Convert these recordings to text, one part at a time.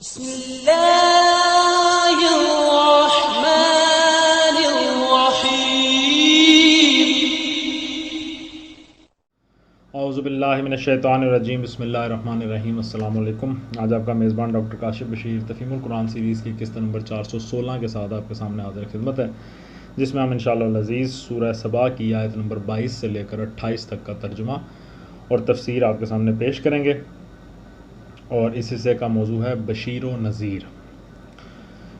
بسم اللہ الرحمن الرحیم۔ اعوذ باللہ من الشیطان الرجیم، بسم اللہ الرحمن الرحیم۔ السلام علیکم۔ آج آپ کا میزبان ڈاکٹر کاشف بشیر تفہیم القرآن سیریز کی قسط نمبر 416 کے ساتھ آپ کے سامنے حاضر خدمت ہے، جس میں ہم انشاءاللہ العزیز سورہ سبا کی آیت نمبر 22 سے لے کر 28 تک کا ترجمہ اور تفسیر آپ کے سامنے پیش کریں گے، اور اس حصے کا موضوع ہے بشیر و نذیر۔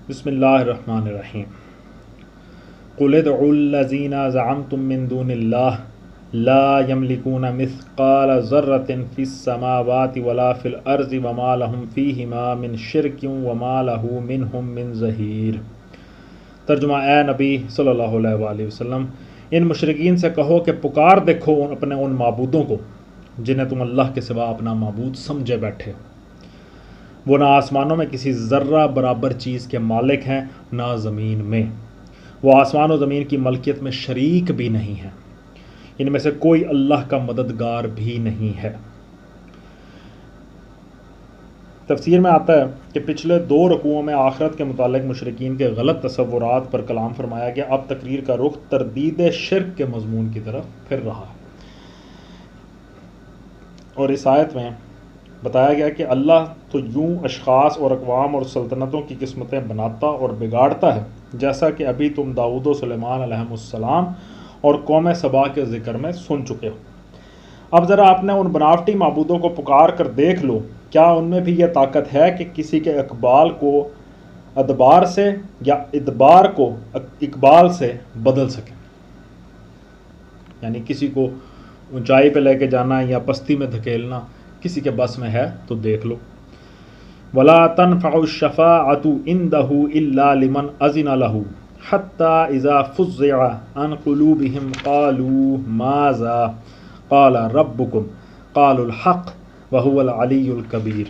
بسم اللہ الرحمن الرحیم۔ قل ادعوا الذین زعمتم من دون اللہ لا یملکون مثقال ذرۃ فی السماوات ولا فی الارض وما لهم فیہما من شرک وما لہ منہم من ظہیر۔ ترجمہ: اے نبی صلی اللہ علیہ وآلہ وسلم، ان مشرکین سے کہو کہ پکار دیکھو اپنے ان معبودوں کو جنہیں تم اللہ کے سوا اپنا معبود سمجھے بیٹھے ہو۔ وہ نہ آسمانوں میں کسی ذرہ برابر چیز کے مالک ہیں، نہ زمین میں۔ وہ آسمان و زمین کی ملکیت میں شریک بھی نہیں ہیں، ان میں سے کوئی اللہ کا مددگار بھی نہیں ہے۔ تفسیر میں آتا ہے کہ پچھلے 2 رکوعوں میں آخرت کے متعلق مشرکین کے غلط تصورات پر کلام فرمایا گیا۔ اب تقریر کا رخ تردید شرک کے مضمون کی طرف پھر رہا ہے، اور اس آیت میں بتایا گیا کہ اللہ تو یوں اشخاص اور اقوام اور سلطنتوں کی قسمتیں بناتا اور بگاڑتا ہے، جیسا کہ ابھی تم داؤد و سلیمان علیہ السلام اور قوم سبا کے ذکر میں سن چکے ہو۔ اب ذرا اپنے ان بناوٹی معبودوں کو پکار کر دیکھ لو، کیا ان میں بھی یہ طاقت ہے کہ کسی کے اقبال کو ادبار سے یا ادبار کو اقبال سے بدل سکیں؟ یعنی کسی کو اونچائی پہ لے کے جانا یا پستی میں دھکیلنا کسی کے بس میں ہے تو دیکھ لو۔ وَلَا تَنْفَعُ الشَّفَاعَةُ عِنْدَهُ إِلَّا لِمَنْ أَذِنَ لَهُ حَتَّى إِذَا فُزِّعَ عَنْ قُلُوبِهِمْ قَالُوا مَاذَا قَالَ رَبُّكُمْ قَالُوا الْحَقَّ وَهُوَ الْعَلِيُّ الْكَبِيرُ۔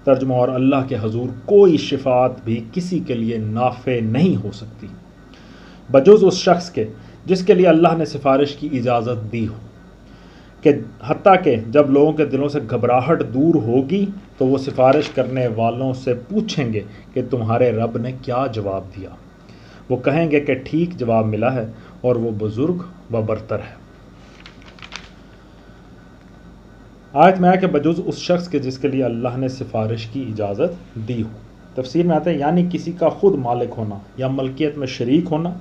ترجمہ: اور اللہ کے حضور کوئی شفاعت بھی کسی کے لیے نافع نہیں ہو سکتی بجز اس شخص کے جس کے لیے اللہ نے سفارش کی اجازت دی ہو، کہ حتیٰ کہ جب لوگوں کے دلوں سے گھبراہٹ دور ہوگی تو وہ سفارش کرنے والوں سے پوچھیں گے کہ تمہارے رب نے کیا جواب دیا۔ وہ کہیں گے کہ ٹھیک جواب ملا ہے اور وہ بزرگ و برتر ہے۔ آیت میں ہے کہ بجز اس شخص کے جس کے لیے اللہ نے سفارش کی اجازت دی ہو۔ تفسیر میں آتا ہے یعنی کسی کا خود مالک ہونا یا ملکیت میں شریک ہونا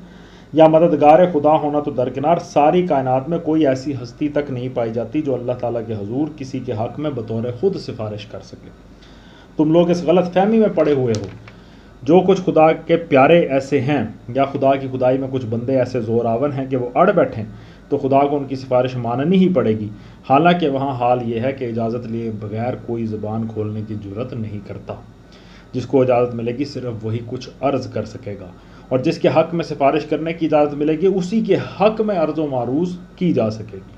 یا مددگار خدا ہونا تو درکنار، ساری کائنات میں کوئی ایسی ہستی تک نہیں پائی جاتی جو اللہ تعالیٰ کے حضور کسی کے حق میں بطور خود سفارش کر سکے۔ تم لوگ اس غلط فہمی میں پڑے ہوئے ہو، جو کچھ خدا کے پیارے ایسے ہیں یا خدا کی خدائی میں کچھ بندے ایسے زور آور ہیں کہ وہ اڑ بیٹھیں تو خدا کو ان کی سفارش ماننی ہی پڑے گی، حالانکہ وہاں حال یہ ہے کہ اجازت لیے بغیر کوئی زبان کھولنے کی جرت نہیں کرتا۔ جس کو اجازت ملے گی صرف وہی کچھ عرض کر سکے گا، اور جس کے حق میں سفارش کرنے کی اجازت ملے گی اسی کے حق میں عرض و معروض کی جا سکے گی۔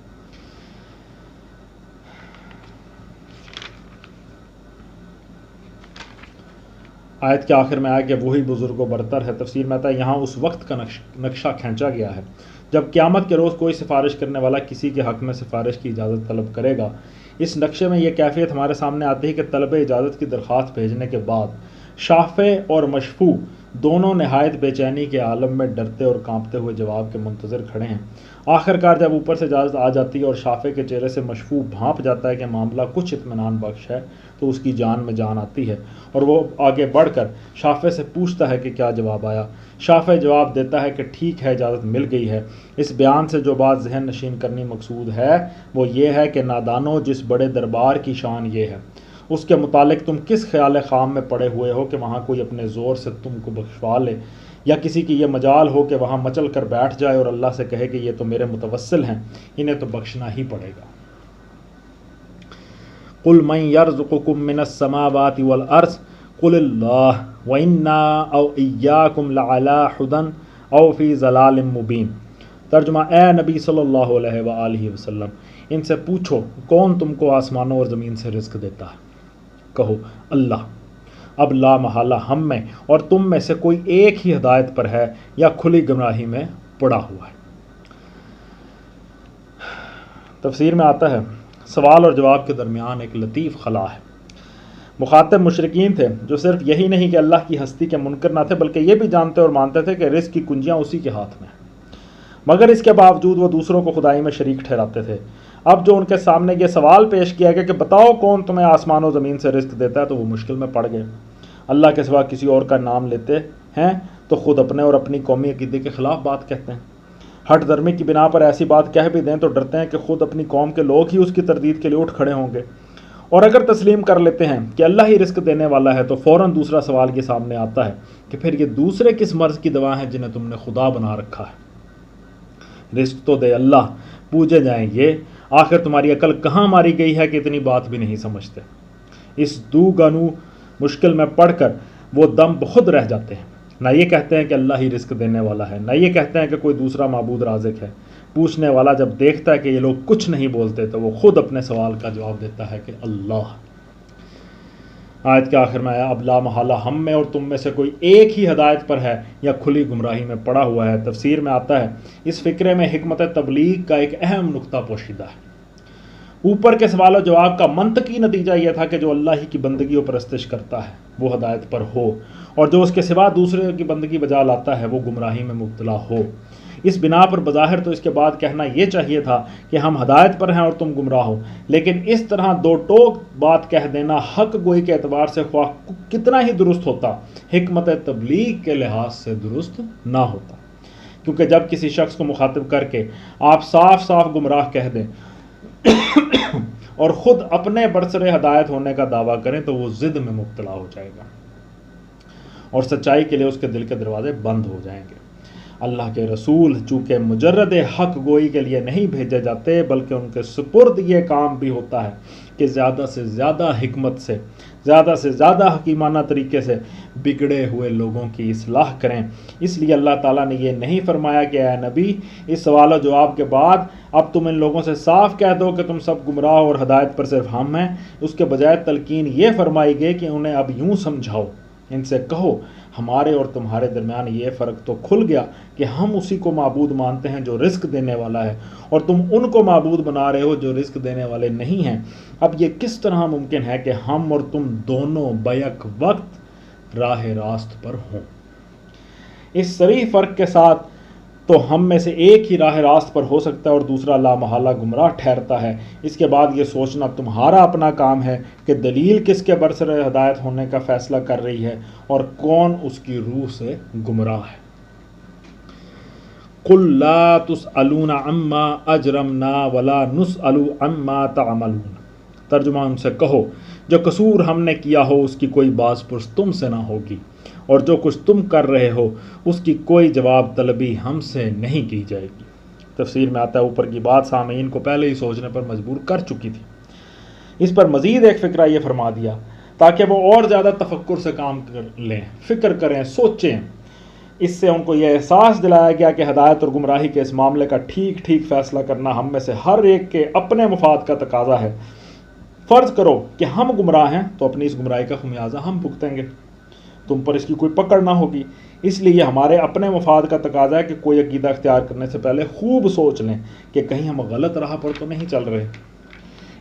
آیت کے آخر میں آیا کہ وہی بزرگ و برتر ہے۔ تفسیر میں آتا ہے یہاں اس وقت کا نقشہ کھینچا گیا ہے جب قیامت کے روز کوئی سفارش کرنے والا کسی کے حق میں سفارش کی اجازت طلب کرے گا۔ اس نقشے میں یہ کیفیت ہمارے سامنے آتی ہے کہ طلب اجازت کی درخواست بھیجنے کے بعد شافع اور مشفوع دونوں نہایت بے چینی کے عالم میں ڈرتے اور کانپتے ہوئے جواب کے منتظر کھڑے ہیں۔ آخرکار جب اوپر سے اجازت آ جاتی ہے اور شافع کے چہرے سے مشفوع بھانپ جاتا ہے کہ معاملہ کچھ اطمینان بخش ہے تو اس کی جان میں جان آتی ہے، اور وہ آگے بڑھ کر شافع سے پوچھتا ہے کہ کیا جواب آیا۔ شافع جواب دیتا ہے کہ ٹھیک ہے، اجازت مل گئی ہے۔ اس بیان سے جو بات ذہن نشین کرنی مقصود ہے وہ یہ ہے کہ نادانو، جس بڑے دربار کی شان یہ ہے، اس کے متعلق تم کس خیال خام میں پڑے ہوئے ہو کہ وہاں کوئی اپنے زور سے تم کو بخشوا لے، یا کسی کی یہ مجال ہو کہ وہاں مچل کر بیٹھ جائے اور اللہ سے کہے کہ یہ تو میرے متوسل ہیں، انہیں تو بخشنا ہی پڑے گا۔ قُلْ مَنْ يَرْزُقُكُم مِّنَ السَّمَاوَاتِ وَالْأَرْضِ قُلِ اللَّهُ وَإِنَّا أَوْ إِيَّاكُمْ لَعَلَىٰ هُدًى أَوْ فِي ضَلَالٍ مُّبِينٍ۔ ترجمہ: اے نبی صلی اللہ علیہ وآلہ وسلم، ان سے پوچھو کون تم کو آسمانوں اور زمین سے رزق دیتا ہے؟ کہو اللہ۔ اب لا محالہ ہم میں اور تم میں سے کوئی ایک ہی ہدایت پر ہے یا کھلی گمراہی میں پڑا ہوا ہے۔ تفسیر میں آتا ہے سوال اور جواب کے درمیان ایک لطیف خلا ہے۔ مخاطب مشرکین تھے جو صرف یہی نہیں کہ اللہ کی ہستی کے منکر نہ تھے بلکہ یہ بھی جانتے اور مانتے تھے کہ رزق کی کنجیاں اسی کے ہاتھ میں ہیں، مگر اس کے باوجود وہ دوسروں کو خدائی میں شریک ٹھہراتے تھے۔ اب جو ان کے سامنے یہ سوال پیش کیا گیا کہ بتاؤ کون تمہیں آسمان و زمین سے رزق دیتا ہے، تو وہ مشکل میں پڑ گئے۔ اللہ کے سوا کسی اور کا نام لیتے ہیں تو خود اپنے اور اپنی قومی عقیدے کے خلاف بات کہتے ہیں۔ ہٹ درمی کی بنا پر ایسی بات کہہ بھی دیں تو ڈرتے ہیں کہ خود اپنی قوم کے لوگ ہی اس کی تردید کے لیے اٹھ کھڑے ہوں گے، اور اگر تسلیم کر لیتے ہیں کہ اللہ ہی رزق دینے والا ہے تو فوراً دوسرا سوال یہ سامنے آتا ہے کہ پھر یہ دوسرے کس مرض کی دوا ہیں جنہیں تم نے خدا بنا رکھا ہے؟ رزق تو دے اللہ، پوجے جائیں یہ، آخر تمہاری عقل کہاں ماری گئی ہے کہ اتنی بات بھی نہیں سمجھتے؟ اس دو گانو مشکل میں پڑھ کر وہ دم بخود رہ جاتے ہیں، نہ یہ کہتے ہیں کہ اللہ ہی رزق دینے والا ہے، نہ یہ کہتے ہیں کہ کوئی دوسرا معبود رازق ہے۔ پوچھنے والا جب دیکھتا ہے کہ یہ لوگ کچھ نہیں بولتے تو وہ خود اپنے سوال کا جواب دیتا ہے کہ اللہ۔ آیت کے آخر میں اب لا محالہ ہم میں اور تم میں سے کوئی ایک ہی ہدایت پر ہے یا کھلی گمراہی میں پڑا ہوا ہے۔ تفسیر میں آتا ہے اس فقرے میں حکمت تبلیغ کا ایک اہم نقطہ پوشیدہ ہے۔ اوپر کے سوال و جواب کا منطقی نتیجہ یہ تھا کہ جو اللہ ہی کی بندگی و پرستش کرتا ہے وہ ہدایت پر ہو، اور جو اس کے سوا دوسرے کی بندگی بجا لاتا ہے وہ گمراہی میں مبتلا ہو۔ اس بنا پر بظاہر تو اس کے بعد کہنا یہ چاہیے تھا کہ ہم ہدایت پر ہیں اور تم گمراہ ہو، لیکن اس طرح دو ٹوک بات کہہ دینا حق گوئی کے اعتبار سے خواہ کتنا ہی درست ہوتا، حکمت تبلیغ کے لحاظ سے درست نہ ہوتا، کیونکہ جب کسی شخص کو مخاطب کر کے آپ صاف صاف گمراہ کہہ دیں اور خود اپنے برسر ہدایت ہونے کا دعویٰ کریں تو وہ ضد میں مبتلا ہو جائے گا اور سچائی کے لیے اس کے دل کے دروازے بند ہو جائیں گے۔ اللہ کے رسول چونکہ مجرد حق گوئی کے لیے نہیں بھیجے جاتے بلکہ ان کے سپرد یہ کام بھی ہوتا ہے کہ زیادہ سے زیادہ حکمت سے، زیادہ سے زیادہ حکیمانہ طریقے سے بگڑے ہوئے لوگوں کی اصلاح کریں۔ اس لیے اللہ تعالیٰ نے یہ نہیں فرمایا کہ اے نبی اس سوال و جواب کے بعد اب تم ان لوگوں سے صاف کہہ دو کہ تم سب گمراہ اور ہدایت پر صرف ہم ہیں۔ اس کے بجائے تلقین یہ فرمائی گئی کہ انہیں اب یوں سمجھاؤ، ان سے کہو ہمارے اور تمہارے درمیان یہ فرق تو کھل گیا کہ ہم اسی کو معبود مانتے ہیں جو رزق دینے والا ہے، اور تم ان کو معبود بنا رہے ہو جو رزق دینے والے نہیں ہیں۔ اب یہ کس طرح ممکن ہے کہ ہم اور تم دونوں بیک وقت راہ راست پر ہوں؟ اس صریح فرق کے ساتھ تو ہم میں سے ایک ہی راہ راست پر ہو سکتا ہے اور دوسرا لامحالہ گمراہ ٹھہرتا ہے۔ اس کے بعد یہ سوچنا تمہارا اپنا کام ہے کہ دلیل کس کے برسر ہدایت ہونے کا فیصلہ کر رہی ہے اور کون اس کی روح سے گمراہ ہے۔ قُلْ لَا تُسْأَلُونَ عَمَّا أَجْرَمْنَا وَلَا نُسْأَلُ عَمَّا تَعْمَلُونَ۔ ترجمہ ان سے کہو جو قصور ہم نے کیا ہو اس کی کوئی باز پرس تم سے نہ ہوگی، اور جو کچھ تم کر رہے ہو اس کی کوئی جواب طلبی ہم سے نہیں کی جائے گی۔ تفسیر میں آتا ہے اوپر کی بات سامعین کو پہلے ہی سوچنے پر مجبور کر چکی تھی۔ اس پر مزید ایک فقرہ یہ فرما دیا تاکہ وہ اور زیادہ تفکر سے کام کر لیں، فکر کریں، سوچیں۔ اس سے ان کو یہ احساس دلایا گیا کہ ہدایت اور گمراہی کے اس معاملے کا ٹھیک ٹھیک فیصلہ کرنا ہم میں سے ہر ایک کے اپنے مفاد کا تقاضا ہے۔ فرض کرو کہ ہم گمراہ ہیں تو اپنی اس گمراہی کا خمیازہ ہم بھگتیں گے، تم پر اس کی کوئی پکڑ نہ ہوگی۔ اس لیے یہ ہمارے اپنے مفاد کا تقاضا ہے کہ کوئی عقیدہ اختیار کرنے سے پہلے خوب سوچ لیں کہ کہیں ہم غلط راہ پر تو نہیں چل رہے۔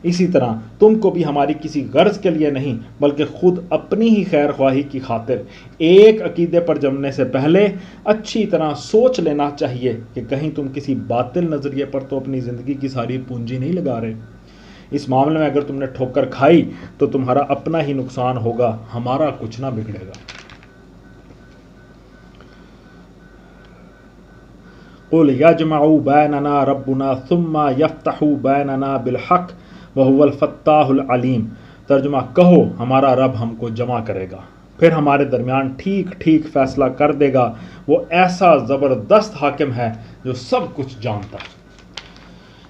اسی طرح تم کو بھی ہماری کسی غرض کے لیے نہیں بلکہ خود اپنی ہی خیر خواہی کی خاطر ایک عقیدے پر جمنے سے پہلے اچھی طرح سوچ لینا چاہیے کہ کہیں تم کسی باطل نظریے پر تو اپنی زندگی کی ساری پونجی نہیں لگا رہے۔ اس معاملے میں اگر تم نے ٹھوکر کھائی تو تمہارا اپنا ہی نقصان ہوگا، ہمارا کچھ نہ بگڑے گا۔ قُلْ يَجْمَعُ بَيْنَنَا رَبُّنَا ثُمَّ يَفْتَحُ بَيْنَنَا بِالْحَقِّ وَهُوَ الْفَتَّاحُ الْعَلِيمُ۔ ترجمہ کہو ہمارا رب ہم کو جمع کرے گا، پھر ہمارے درمیان ٹھیک ٹھیک فیصلہ کر دے گا، وہ ایسا زبردست حاکم ہے جو سب کچھ جانتا ہے۔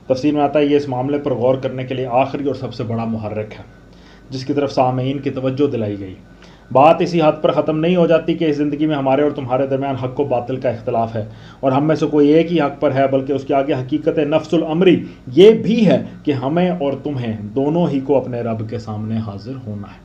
تفسیر میں آتا ہے یہ اس معاملے پر غور کرنے کے لیے آخری اور سب سے بڑا محرک ہے جس کی طرف سامعین کی توجہ دلائی گئی۔ بات اسی حد پر ختم نہیں ہو جاتی کہ اس زندگی میں ہمارے اور تمہارے درمیان حق و باطل کا اختلاف ہے اور ہم میں سے کوئی ایک ہی حق پر ہے، بلکہ اس کے آگے حقیقت نفس الامری یہ بھی ہے کہ ہمیں اور تمہیں دونوں ہی کو اپنے رب کے سامنے حاضر ہونا ہے۔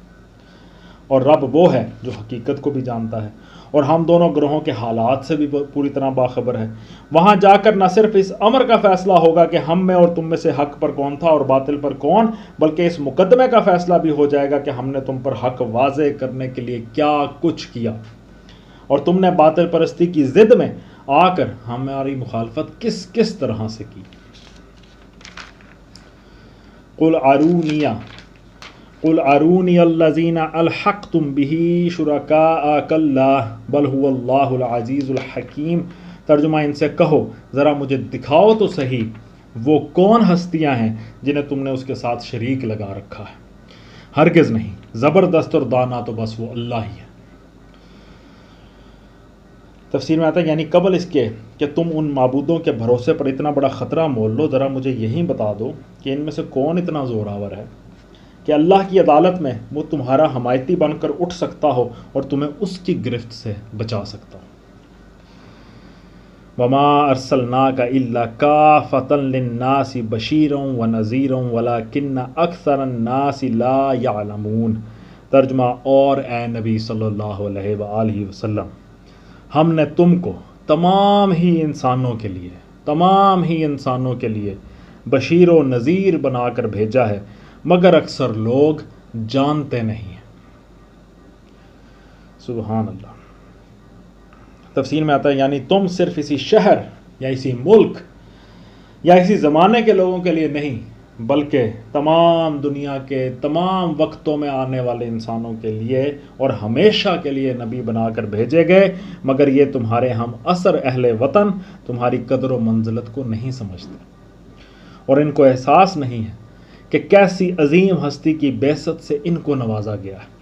اور رب وہ ہے جو حقیقت کو بھی جانتا ہے اور ہم دونوں گروہوں کے حالات سے بھی پوری طرح باخبر ہے۔ وہاں جا کر نہ صرف اس امر کا فیصلہ ہوگا کہ ہم میں اور تم میں سے حق پر کون تھا اور باطل پر کون، بلکہ اس مقدمے کا فیصلہ بھی ہو جائے گا کہ ہم نے تم پر حق واضح کرنے کے لیے کیا کچھ کیا اور تم نے باطل پرستی کی ضد میں آ کر ہماری مخالفت کس کس طرح سے کی۔ قل ارونی الذین الحقتم بہ شرکاء کلا بل هو اللہ العزیز الحکیم۔ ترجمہ، ان سے کہو ذرا مجھے دکھاؤ تو صحیح وہ کون ہستیاں ہیں جنہیں تم نے اس کے ساتھ شریک لگا رکھا ہے۔ ہرگز نہیں، زبردست اور دانا تو بس وہ اللہ ہی ہے۔ تفسیر میں آتا ہے یعنی قبل اس کے کہ تم ان معبودوں کے بھروسے پر اتنا بڑا خطرہ مول لو، ذرا مجھے یہی بتا دو کہ ان میں سے کون اتنا زورآور ہے کہ اللہ کی عدالت میں وہ تمہارا حمایتی بن کر اٹھ سکتا ہو اور تمہیں اس کی گرفت سے بچا سکتا ہو۔ وَمَا أَرْسَلْنَاكَ إِلَّا كَافَةً لِلنَّاسِ بَشِيرًا وَنَذِيرًا وَلَكِنَّ أَكْثَرَ النَّاسِ لَا يَعْلَمُونَ۔ ترجمہ، اور اے نبی صلی اللہ علیہ وآلہ وسلم، ہم نے تم کو تمام ہی انسانوں کے لیے بشیر و نذیر بنا کر بھیجا ہے، مگر اکثر لوگ جانتے نہیں ہیں۔ سبحان اللہ۔ تفسیر میں آتا ہے یعنی تم صرف اسی شہر یا اسی ملک یا اسی زمانے کے لوگوں کے لیے نہیں، بلکہ تمام دنیا کے تمام وقتوں میں آنے والے انسانوں کے لیے اور ہمیشہ کے لیے نبی بنا کر بھیجے گئے، مگر یہ تمہارے ہم عصر اہل وطن تمہاری قدر و منزلت کو نہیں سمجھتے اور ان کو احساس نہیں ہے کہ کیسی عظیم ہستی کی بعثت سے ان کو نوازا گیا ہے۔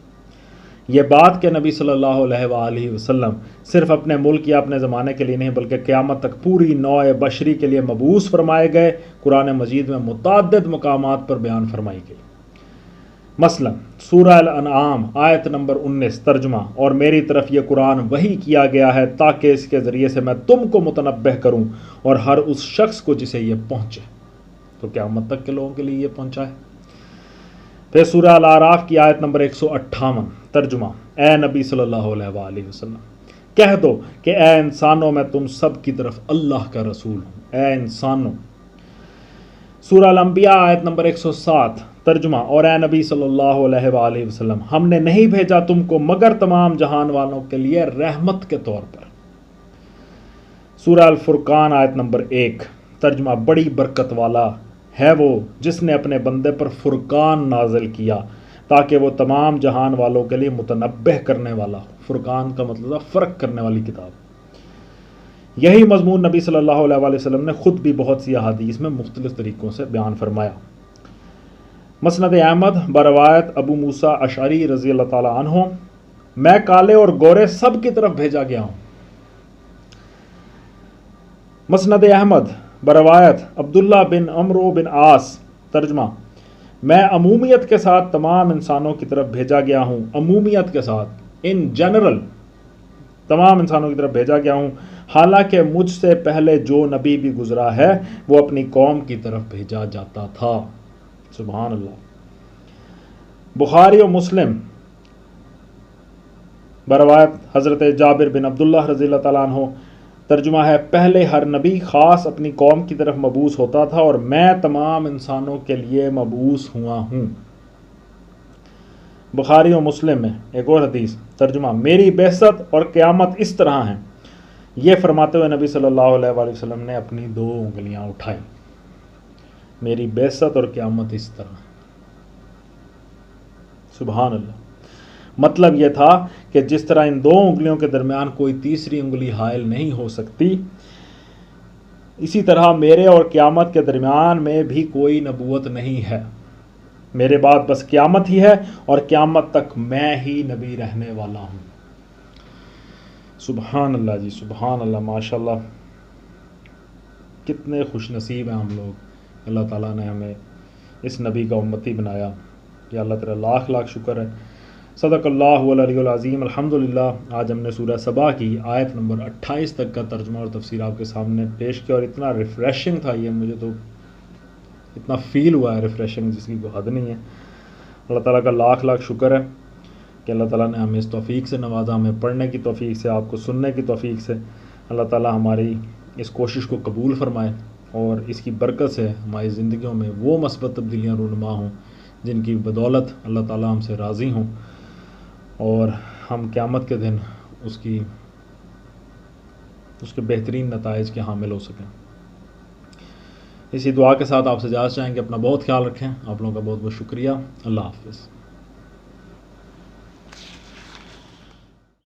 یہ بات کہ نبی صلی اللہ علیہ وآلہ وسلم صرف اپنے ملک یا اپنے زمانے کے لیے نہیں بلکہ قیامت تک پوری نوع بشری کے لیے مبعوث فرمائے گئے، قرآن مجید میں متعدد مقامات پر بیان فرمائی گئی۔ مثلا سورہ الانعام آیت نمبر 19 ترجمہ، اور میری طرف یہ قرآن وحی کیا گیا ہے تاکہ اس کے ذریعے سے میں تم کو متنبہ کروں اور ہر اس شخص کو جسے یہ پہنچے، تو قیامت تک کے لوگوں کے لیے یہ پہنچا ہے۔ پھر سورہ الاعراف کی آیت نمبر 158 ترجمہ، اے نبی صلی اللہ علیہ وآلہ وسلم کہہ دو کہ اے انسانوں میں تم سب کی طرف اللہ کا رسول ہوں، اے انسانوں۔ سورہ الانبیاء آیت نمبر 107 ترجمہ، اور اے نبی صلی اللہ علیہ وآلہ وسلم ہم نے نہیں بھیجا تم کو مگر تمام جہان والوں کے لیے رحمت کے طور پر۔ سورہ الفرقان آیت نمبر 1 ترجمہ، بڑی برکت والا ہے وہ جس نے اپنے بندے پر فرقان نازل کیا تاکہ وہ تمام جہان والوں کے لیے متنبہ کرنے والا ہو۔ فرقان کا مطلب ہے فرق کرنے والی کتاب۔ یہی مضمون نبی صلی اللہ علیہ وآلہ وسلم نے خود بھی بہت سی احادیث میں مختلف طریقوں سے بیان فرمایا۔ مسند احمد بروایت ابو موسیٰ اشعری رضی اللہ تعالیٰ عنہ، میں کالے اور گورے سب کی طرف بھیجا گیا ہوں۔ مسند احمد بروایت عبداللہ بن عمرو بن عاص ترجمہ، میں عمومیت کے ساتھ تمام انسانوں کی طرف بھیجا گیا ہوں، عمومیت کے ساتھ ان جنرل تمام انسانوں کی طرف بھیجا گیا ہوں، حالانکہ مجھ سے پہلے جو نبی بھی گزرا ہے وہ اپنی قوم کی طرف بھیجا جاتا تھا۔ سبحان اللہ۔ بخاری و مسلم بروایت حضرت جابر بن عبداللہ رضی اللہ تعالیٰ عنہ ترجمہ ہے، پہلے ہر نبی خاص اپنی قوم کی طرف مبعوث ہوتا تھا اور میں تمام انسانوں کے لیے مبعوث ہوا ہوں۔ بخاری و مسلم میں ایک اور حدیث ترجمہ، میری بعثت اور قیامت اس طرح ہیں، یہ فرماتے ہوئے نبی صلی اللہ علیہ وآلہ وسلم نے اپنی 2 انگلیاں اٹھائیں۔ میری بعثت اور قیامت اس طرح ہے۔ سبحان اللہ۔ مطلب یہ تھا کہ جس طرح ان 2 انگلیوں کے درمیان کوئی تیسری انگلی حائل نہیں ہو سکتی، اسی طرح میرے اور قیامت کے درمیان میں بھی کوئی نبوت نہیں ہے، میرے بعد بس قیامت ہی ہے اور قیامت تک میں ہی نبی رہنے والا ہوں۔ سبحان اللہ جی، سبحان اللہ، ماشاءاللہ، کتنے خوش نصیب ہیں ہم لوگ، اللہ تعالیٰ نے ہمیں اس نبی کا امتی بنایا۔ یا اللہ تیرا لاکھ لاکھ شکر ہے۔ صدق اللہ العلی العظیم۔ الحمدللہ، آج ہم نے سورہ سبا کی آیت نمبر 28 تک کا ترجمہ اور تفسیر آپ کے سامنے پیش کیا، اور اتنا ریفریشنگ تھا یہ، مجھے تو اتنا فیل ہوا ہے ریفریشنگ جس کی کوئی حد نہیں ہے۔ اللہ تعالیٰ کا لاکھ لاکھ شکر ہے۔ کہ اللہ تعالیٰ نے ہمیں اس توفیق سے نوازا، ہمیں پڑھنے کی توفیق سے، آپ کو سننے کی توفیق سے۔ اللہ تعالیٰ ہماری اس کوشش کو قبول فرمائے اور اس کی برکت سے ہماری زندگیوں میں وہ مثبت تبدیلیاں رونما ہوں جن کی بدولت اللہ تعالیٰ ہم سے راضی ہوں، اور ہم قیامت کے دن اس کے بہترین نتائج کے حامل ہو سکیں۔ اسی دعا کے ساتھ آپ سے اجازت چاہیں گے، اپنا بہت خیال رکھیں۔ آپ لوگوں کا بہت بہت شکریہ۔ اللہ حافظ۔